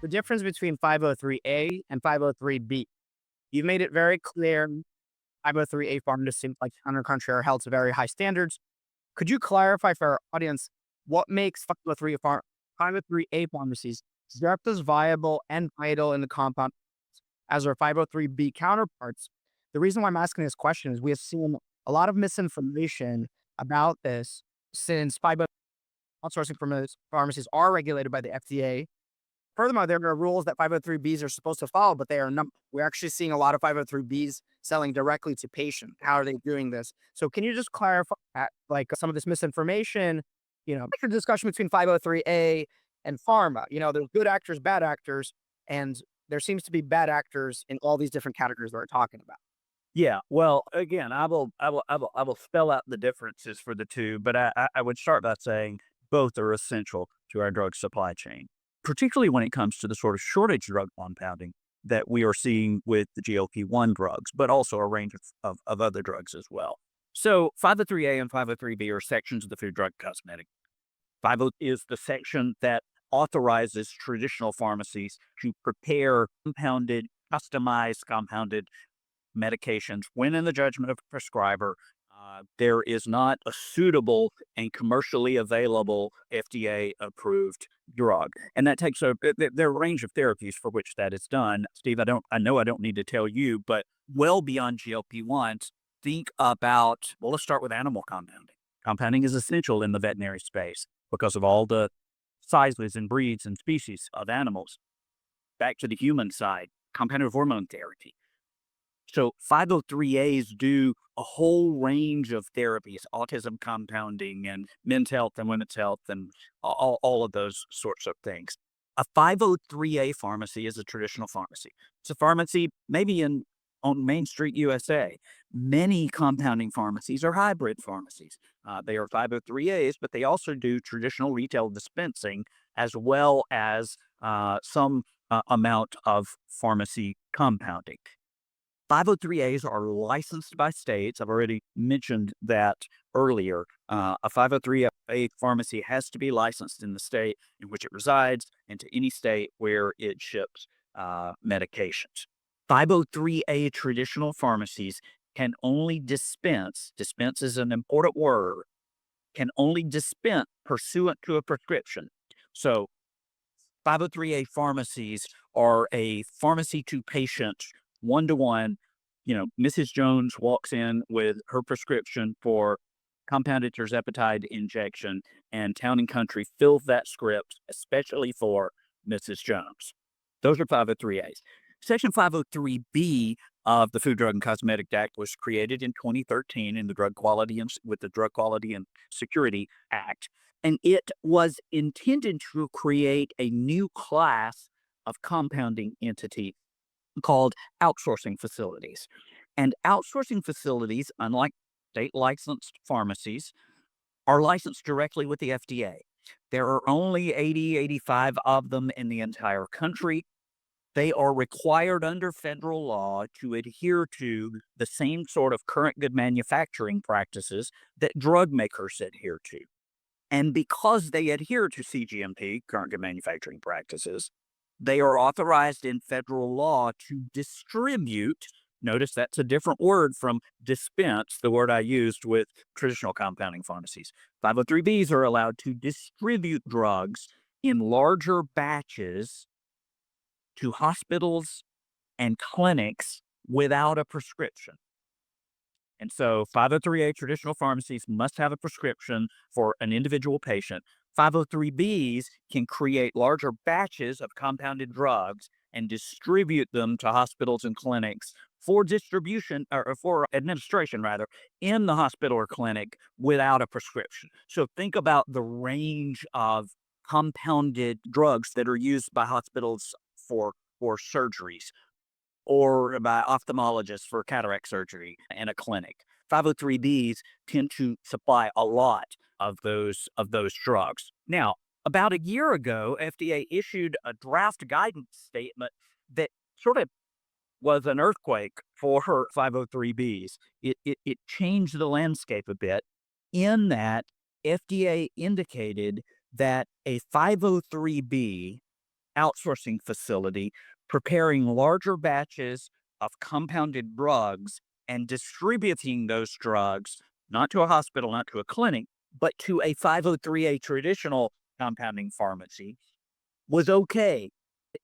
the difference between 503A and 503B. You've made it very clear 503A pharmacists seem like under country are held to very high standards. Could you clarify for our audience what makes 503A pharmacies just as viable and vital in the compound as our 503B counterparts? The reason why I'm asking this question is we have seen a lot of misinformation about this since 5 outsourcing pharmacies are regulated by the FDA. Furthermore, there are rules that 503Bs are supposed to follow, but they are not. We're actually seeing a lot of 503Bs selling directly to patients. How are they doing this? So can you just clarify like some of this misinformation, like the discussion between 503A and pharma? There's good actors, bad actors, and there seems to be bad actors in all these different categories that we're talking about. Yeah, well, again, I will spell out the differences for the two, but I would start by saying both are essential to our drug supply chain, particularly when it comes to the sort of shortage drug compounding that we are seeing with the GLP-1 drugs, but also a range of other drugs as well. So 503A and 503B are sections of the Food, Drug, and Cosmetic. 50 is the section that authorizes traditional pharmacies to prepare customized compounded medications when in the judgment of a prescriber there is not a suitable and commercially available FDA approved drug. And that takes there are a range of therapies for which that is done. Steve, I know I don't need to tell you, but well beyond GLP-1s, think about, well, let's start with animal compounding. Compounding is essential in the veterinary space because of all the sizes and breeds and species of animals. Back to the human side, compounded hormone therapy. So 503As do a whole range of therapies, autism compounding and men's health and women's health and all of those sorts of things. A 503A pharmacy is a traditional pharmacy. It's a pharmacy maybe on Main Street, USA. Many compounding pharmacies are hybrid pharmacies. They are 503As, but they also do traditional retail dispensing as well as some amount of pharmacy compounding. 503As are licensed by states. I've already mentioned that earlier. A 503A pharmacy has to be licensed in the state in which it resides and to any state where it ships medications. 503A traditional pharmacies can only dispense is an important word, can only dispense pursuant to a prescription. So 503A pharmacies are a pharmacy to patient, one-to-one. Mrs. Jones walks in with her prescription for compounded tirzepatide injection, and Town and Country fills that script, especially for Mrs. Jones. Those are 503As. Section 503B of the Food, Drug, and Cosmetic Act was created in 2013 in with the Drug Quality and Security Act, and it was intended to create a new class of compounding entity called outsourcing facilities. And outsourcing facilities, unlike state licensed pharmacies, are licensed directly with the FDA. There are only 85 of them in the entire country. They are required under federal law to adhere to the same sort of current good manufacturing practices that drug makers adhere to. And because they adhere to CGMP, current good manufacturing practices, they are authorized in federal law to distribute. Notice that's a different word from dispense, the word I used with traditional compounding pharmacies. 503Bs are allowed to distribute drugs in larger batches to hospitals and clinics without a prescription. And so 503A traditional pharmacies must have a prescription for an individual patient. 503Bs can create larger batches of compounded drugs and distribute them to hospitals and clinics for distribution or for administration rather in the hospital or clinic without a prescription. So think about the range of compounded drugs that are used by hospitals for surgeries or by ophthalmologists for cataract surgery in a clinic. 503Bs tend to supply a lot of those drugs. Now, about a year ago, FDA issued a draft guidance statement that sort of was an earthquake for 503Bs. It changed the landscape a bit in that FDA indicated that a 503B outsourcing facility preparing larger batches of compounded drugs and distributing those drugs not to a hospital, not to a clinic, but to a 503A traditional compounding pharmacy was okay.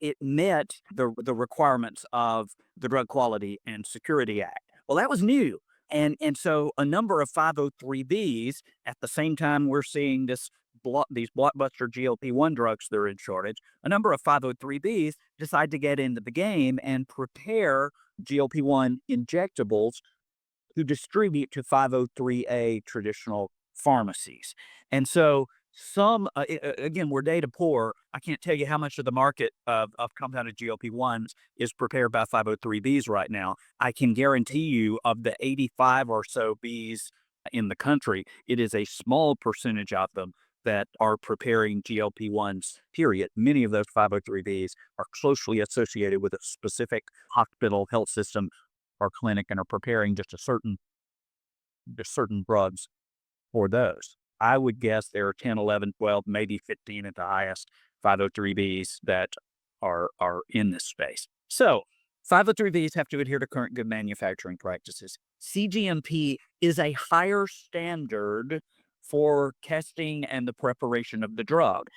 It met the requirements of the Drug Quality and Security Act. Well, that was new. And so a number of 503Bs at the same time we're seeing these blockbuster GLP-1 drugs that are in shortage, a number of 503Bs decide to get into the game and prepare GLP-1 injectables who distribute to 503A traditional pharmacies. And so again, we're data poor. I can't tell you how much of the market of compounded GLP-1s is prepared by 503Bs right now. I can guarantee you of the 85 or so Bs in the country, it is a small percentage of them that are preparing GLP-1s, period. Many of those 503Bs are closely associated with a specific hospital, health system, or clinic and are preparing just certain drugs for those. I would guess there are 10, 11, 12, maybe 15 at the highest 503Bs that are in this space. So 503Bs have to adhere to current good manufacturing practices. CGMP is a higher standard for testing and the preparation of the drug.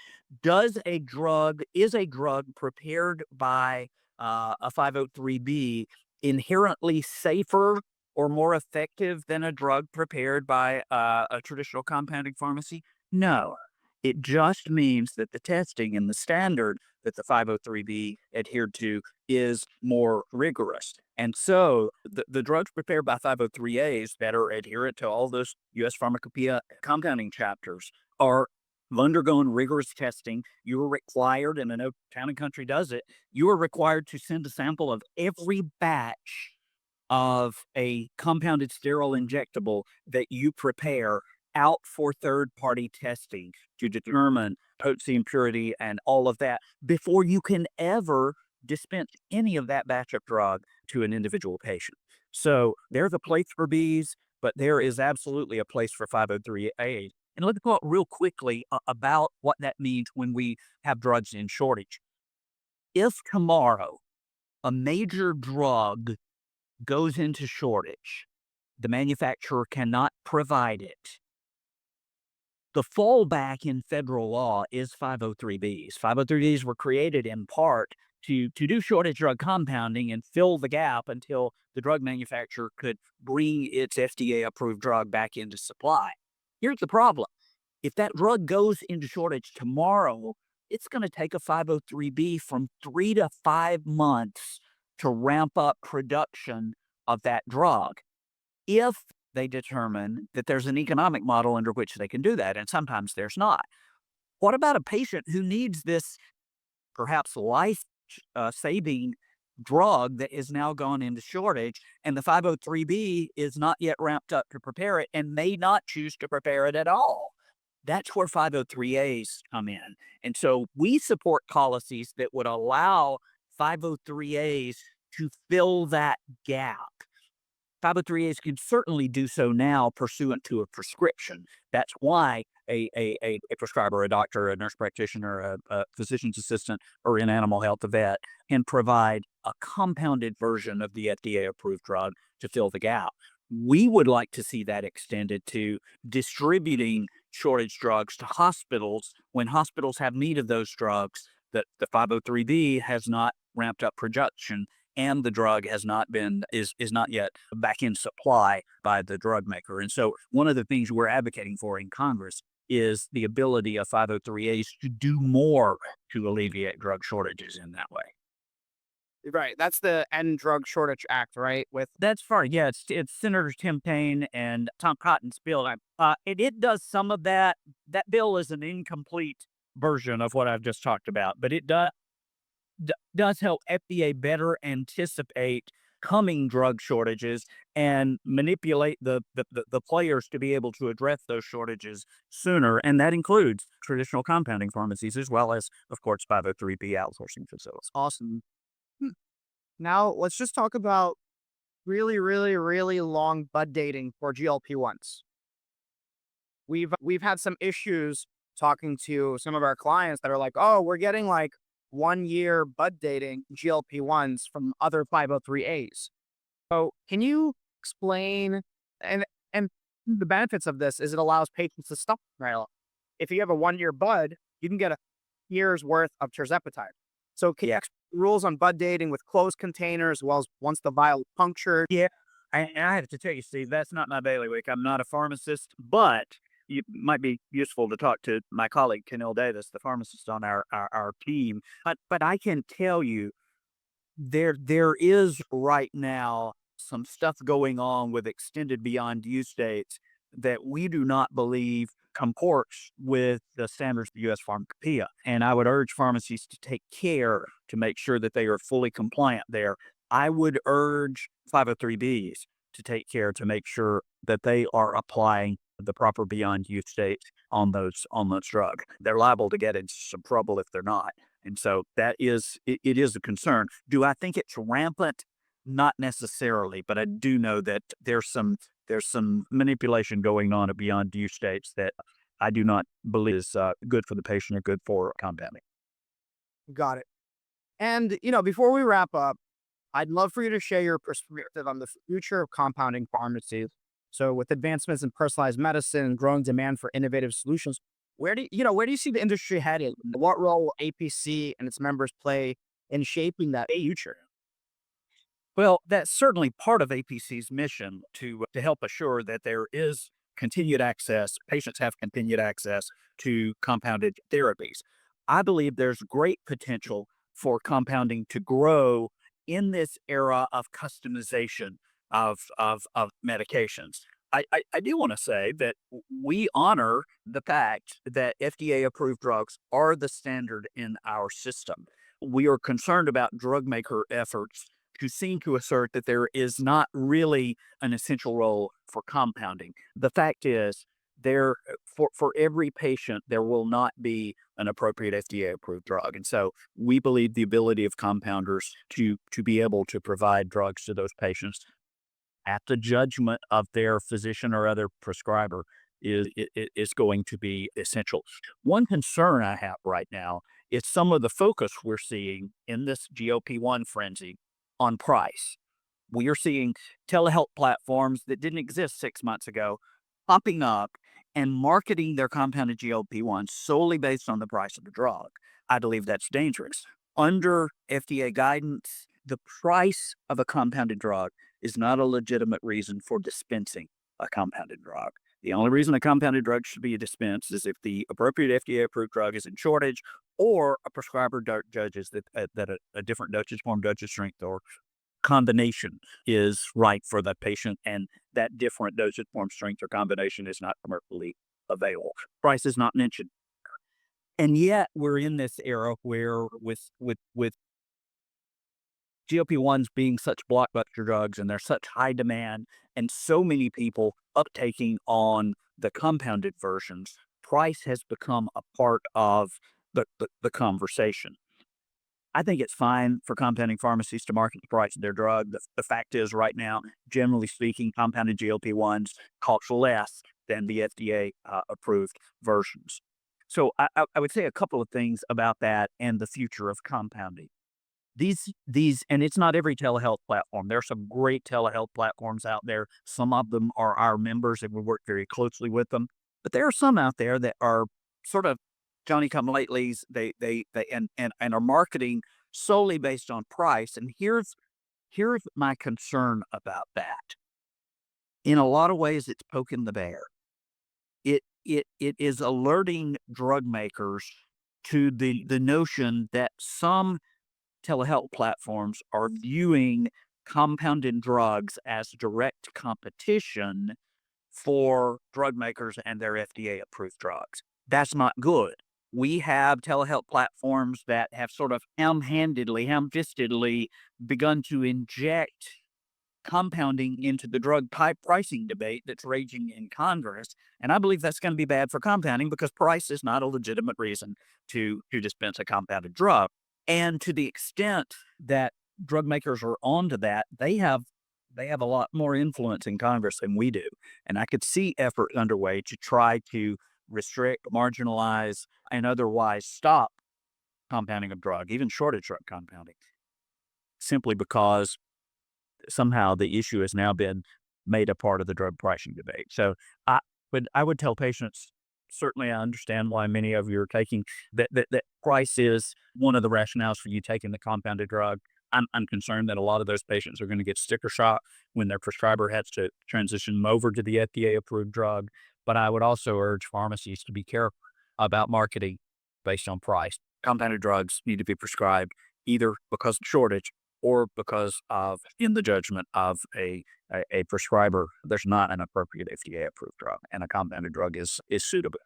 Is a drug prepared by a 503B inherently safer or more effective than a drug prepared by a traditional compounding pharmacy? No. It just means that the testing and the standard that the 503B adhered to is more rigorous. And so the drugs prepared by 503As that are adherent to all those U.S. Pharmacopoeia compounding chapters are undergoing rigorous testing. You are required, and I know Town and Country does it, you are required to send a sample of every batch of a compounded sterile injectable that you prepare out for third-party testing to determine potency and purity and all of that before you can ever dispense any of that batch of drug to an individual patient. So there's a place for Bs, but there is absolutely a place for 503A. And let's talk real quickly about what that means when we have drugs in shortage. If tomorrow a major drug goes into shortage, the manufacturer cannot provide it. The fallback in federal law is 503Bs. 503Bs were created in part to do shortage drug compounding and fill the gap until the drug manufacturer could bring its FDA-approved drug back into supply. Here's the problem. If that drug goes into shortage tomorrow, it's going to take a 503B from 3 to 5 months to ramp up production of that drug, if they determine that there's an economic model under which they can do that, and sometimes there's not. What about a patient who needs this perhaps life-saving drug that is now gone into shortage, and the 503B is not yet ramped up to prepare it and may not choose to prepare it at all? That's where 503As come in. And so we support policies that would allow 503As to fill that gap. 503As can certainly do so now pursuant to a prescription. That's why a prescriber, a doctor, a nurse practitioner, a physician's assistant, or in animal health, a vet, can provide a compounded version of the FDA-approved drug to fill the gap. We would like to see that extended to distributing shortage drugs to hospitals when hospitals have need of those drugs that the 503B has not ramped up production and the drug is not yet back in supply by the drug maker. And so one of the things we're advocating for in Congress is the ability of 503As to do more to alleviate drug shortages in that way. Right. That's the End Drug Shortage Act, right? That's far. Yeah, it's Senator Tim Kaine and Tom Cotton's bill. It does some of that. That bill is an incomplete version of what I've just talked about, but it does help FDA better anticipate coming drug shortages and manipulate the players to be able to address those shortages sooner. And that includes traditional compounding pharmacies as well as, of course, 503B outsourcing facilities. Awesome. Now let's just talk about really, really, really long bud dating for GLP-1s. We've had some issues talking to some of our clients that are like, oh, we're getting like 1 year bud dating GLP-1s from other 503As. So can you explain and the benefits of this is it allows patients to stop trial. If you have a 1 year bud, you can get a year's worth of tirzepatide. So can you explain rules on bud dating with closed containers as well as once the vial is punctured? Yeah, and I have to tell you, Steve, that's not my bailiwick. I'm not a pharmacist, but it might be useful to talk to my colleague, Kenil Davis, the pharmacist on our team. But I can tell you there is right now some stuff going on with extended beyond use dates that we do not believe comports with the standards of the U.S. Pharmacopoeia. And I would urge pharmacies to take care to make sure that they are fully compliant there. I would urge 503Bs to take care to make sure that they are applying the proper beyond use dates on those drugs. They're liable to get into some trouble if they're not. And so it is a concern. Do I think it's rampant? Not necessarily, but I do know that there's some manipulation going on at beyond use states that I do not believe is good for the patient or good for compounding. Got it. And, before we wrap up, I'd love for you to share your perspective on the future of compounding pharmacies. So with advancements in personalized medicine and growing demand for innovative solutions, where do you see the industry headed? What role will APC and its members play in shaping that future? Well, that's certainly part of APC's mission to help assure that there is continued access, patients have continued access to compounded therapies. I believe there's great potential for compounding to grow in this era of customization of medications. I do want to say that we honor the fact that FDA approved drugs are the standard in our system. We are concerned about drug maker efforts who seem to assert that there is not really an essential role for compounding. The fact is, for every patient, there will not be an appropriate FDA approved drug. And so we believe the ability of compounders to be able to provide drugs to those patients at the judgment of their physician or other prescriber is going to be essential. One concern I have right now is some of the focus we're seeing in this GLP-1 frenzy on price. We are seeing telehealth platforms that didn't exist 6 months ago popping up and marketing their compounded GLP-1 solely based on the price of the drug. I believe that's dangerous. Under FDA guidance, the price of a compounded drug is not a legitimate reason for dispensing a compounded drug. The only reason a compounded drug should be dispensed is if the appropriate FDA approved drug is in shortage or a prescriber judges that a different dosage form, dosage strength, or combination is right for the patient, and that different dosage form, strength, or combination is not commercially available. Price is not mentioned. And yet we're in this era where with GLP-1s being such blockbuster drugs and they're such high demand and so many people uptaking on the compounded versions, price has become a part of the conversation. I think it's fine for compounding pharmacies to market the price of their drug. The fact is, right now, generally speaking, compounded GLP-1s cost less than the FDA approved versions. So I would say a couple of things about that and the future of compounding. And it's not every telehealth platform. There are some great telehealth platforms out there. Some of them are our members and we work very closely with them. But there are some out there that are sort of Johnny come latelys. They and are marketing solely based on price. And here's my concern about that. In a lot of ways, it's poking the bear. It is alerting drug makers to the notion that some telehealth platforms are viewing compounded drugs as direct competition for drug makers and their FDA approved drugs. That's not good. We have telehealth platforms that have sort of ham-fistedly begun to inject compounding into the drug type pricing debate that's raging in Congress. And I believe that's going to be bad for compounding because price is not a legitimate reason to dispense a compounded drug. And to the extent that drug makers are onto that, they have a lot more influence in Congress than we do. And I could see efforts underway to try to restrict, marginalize, and otherwise stop compounding of drug, even shortage drug compounding, simply because somehow the issue has now been made a part of the drug pricing debate. So I would tell patients, certainly I understand why many of you are taking that price is one of the rationales for you taking the compounded drug. I'm concerned that a lot of those patients are going to get sticker shock when their prescriber has to transition them over to the FDA approved drug. But I would also urge pharmacies to be careful about marketing based on price. Compounded drugs need to be prescribed either because of shortage or because of, in the judgment of a prescriber, there's not an appropriate FDA approved drug, and a compounded drug is suitable.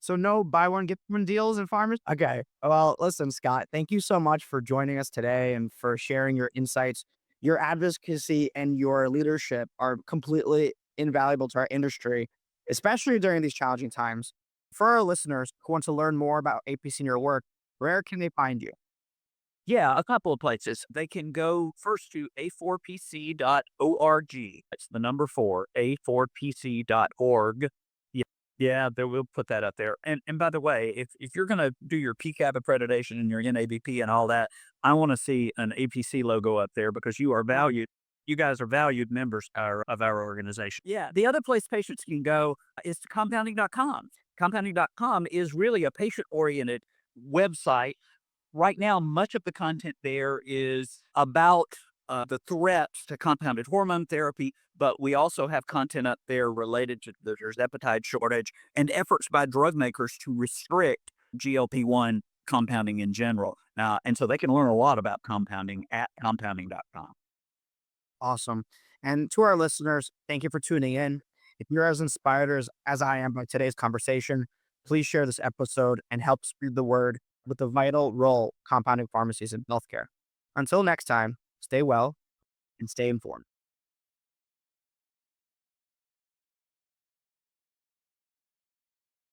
So no buy one, get one deals in farmers? Okay. Well, listen, Scott, thank you so much for joining us today and for sharing your insights. Your advocacy and your leadership are completely invaluable to our industry, especially during these challenging times. For our listeners who want to learn more about APC and your work, where can they find you? Yeah, a couple of places. They can go first to a4pc.org. That's the number four, a4pc.org. Yeah, yeah, they will put that up there. And by the way, if you're going to do your PCAB accreditation and your NABP and all that, I want to see an APC logo up there because you are valued. You guys are valued members of our organization. Yeah, the other place patients can go is to compounding.com. Compounding.com is really a patient oriented website. Right now, much of the content there is about the threats to compounded hormone therapy, but we also have content up there related to the tirzepatide shortage and efforts by drug makers to restrict GLP-1 compounding in general. And so they can learn a lot about compounding at compounding.com. Awesome. And to our listeners, thank you for tuning in. If you're as inspired as I am by today's conversation, please share this episode and help spread the word with the vital role compounding pharmacies in healthcare. Until next time, stay well and stay informed.